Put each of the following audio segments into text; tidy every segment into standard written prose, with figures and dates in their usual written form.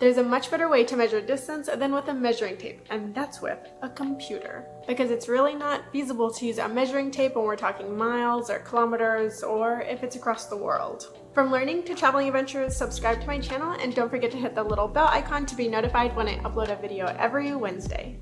There's a much better way to measure distance than with a measuring tape, and that's with a computer. Because it's really not feasible to use a measuring tape when we're talking miles or kilometers, or if it's across the world. From learning to traveling adventures, subscribe to my channel and don't forget to hit the little bell icon to be notified when I upload a video every Wednesday.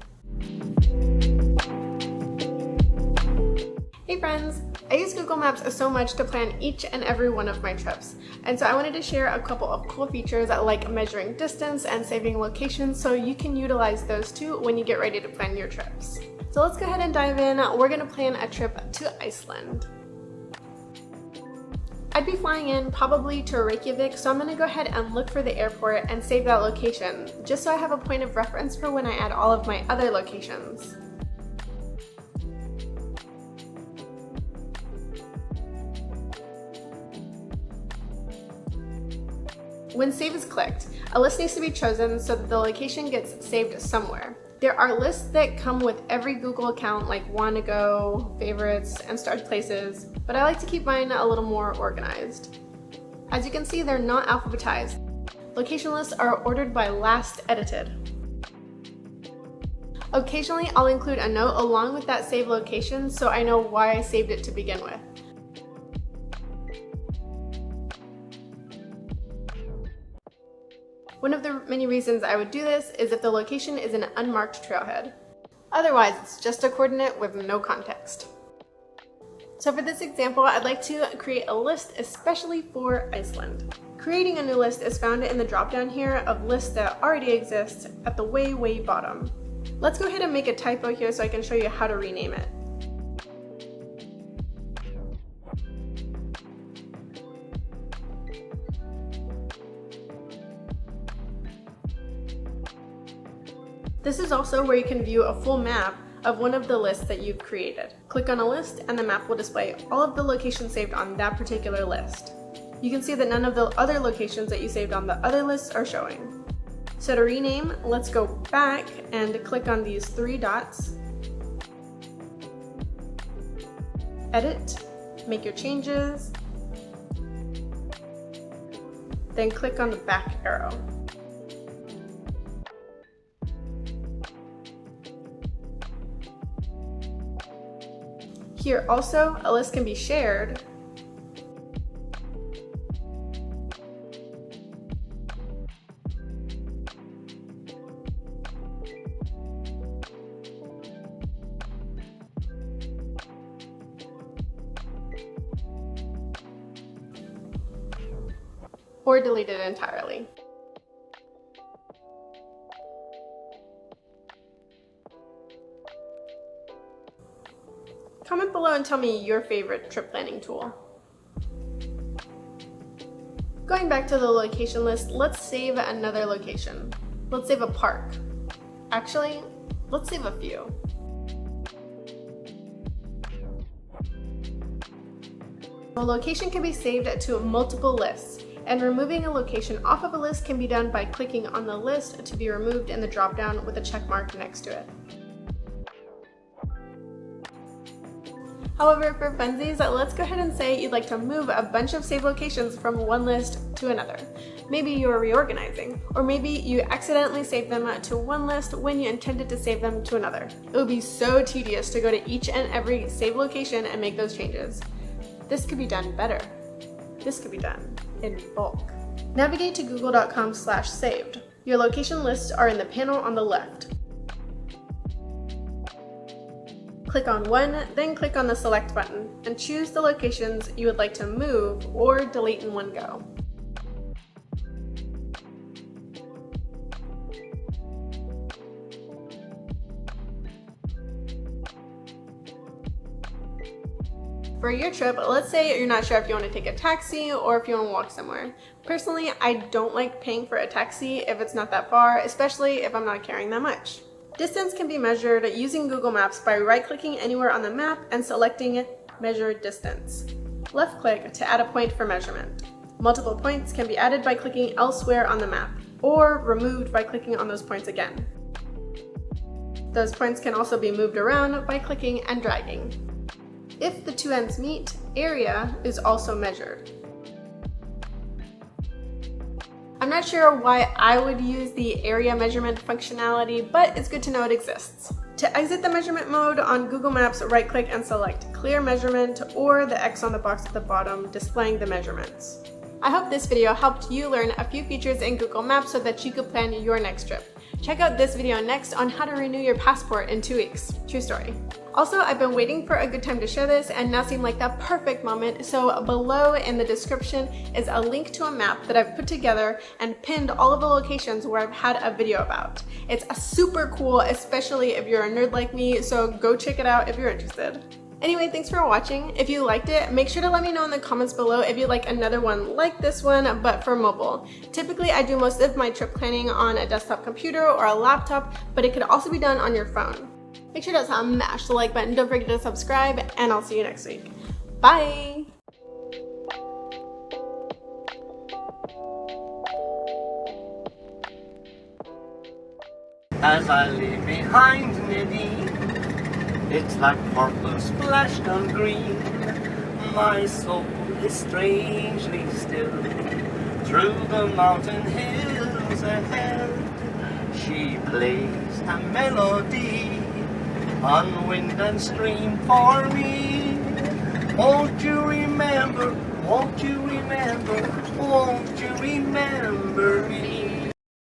Hey friends! I use Google Maps so much to plan each and every one of my trips, and so I wanted to share a couple of cool features like measuring distance and saving locations so you can utilize those too when you get ready to plan your trips. So let's go ahead and dive in. We're going to plan a trip to Iceland. I'd be flying in probably to Reykjavik, so I'm going to go ahead and look for the airport and save that location, just so I have a point of reference for when I add all of my other locations. When save is clicked, a list needs to be chosen so that the location gets saved somewhere. There are lists that come with every Google account like Want2Go, Favorites, and Starred Places, but I like to keep mine a little more organized. As you can see, they're not alphabetized. Location lists are ordered by last edited. Occasionally, I'll include a note along with that saved location so I know why I saved it to begin with. One of the many reasons I would do this is if the location is an unmarked trailhead. Otherwise, it's just a coordinate with no context. So for this example, I'd like to create a list especially for Iceland. Creating a new list is found in the drop-down here of lists that already exist at the way bottom. Let's go ahead and make a typo here so I can show you how to rename it. This is also where you can view a full map of one of the lists that you've created. Click on a list and the map will display all of the locations saved on that particular list. You can see that none of the other locations that you saved on the other lists are showing. So to rename, let's go back and click on these three dots. Edit, make your changes, then click on the back arrow. Here also, a list can be shared, or deleted entirely. Comment below and tell me your favorite trip planning tool. Going back to the location list, let's save another location. Let's save a park. Actually, let's save a few. A location can be saved to multiple lists, and removing a location off of a list can be done by clicking on the list to be removed in the drop-down with a check mark next to it. However, for funsies, let's go ahead and say you'd like to move a bunch of saved locations from one list to another. Maybe you're reorganizing, or maybe you accidentally saved them to one list when you intended to save them to another. It would be so tedious to go to each and every saved location and make those changes. This could be done better. This could be done in bulk. Navigate to google.com/saved. Your location lists are in the panel on the left. Click on one, then click on the select button and choose the locations you would like to move or delete in one go. For your trip, let's say you're not sure if you want to take a taxi or if you want to walk somewhere. Personally, I don't like paying for a taxi if it's not that far, especially if I'm not carrying that much. Distance can be measured using Google Maps by right-clicking anywhere on the map and selecting Measure Distance. Left-click to add a point for measurement. Multiple points can be added by clicking elsewhere on the map, or removed by clicking on those points again. Those points can also be moved around by clicking and dragging. If the two ends meet, area is also measured. I'm not sure why I would use the area measurement functionality, but it's good to know it exists. To exit the measurement mode on Google Maps, right click and select Clear Measurement or the X on the box at the bottom displaying the measurements. I hope this video helped you learn a few features in Google Maps so that you could plan your next trip. Check out this video next on how to renew your passport in 2 weeks. True story. Also, I've been waiting for a good time to share this and now seemed like the perfect moment, so below in the description is a link to a map that I've put together and pinned all of the locations where I've had a video about. It's super cool, especially if you're a nerd like me, so go check it out if you're interested. Anyway, thanks for watching. If you liked it, make sure to let me know in the comments below if you'd like another one like this one, but for mobile. Typically, I do most of my trip planning on a desktop computer or a laptop, but it could also be done on your phone. Make sure to smash the like button, don't forget to subscribe, and I'll see you next week. Bye! As I leave behind Nadine, it's like purple splashed on green. My soul is strangely still. Through the mountain hills ahead, she plays a melody on wind and stream for me. Won't you remember, won't you remember, won't you remember me?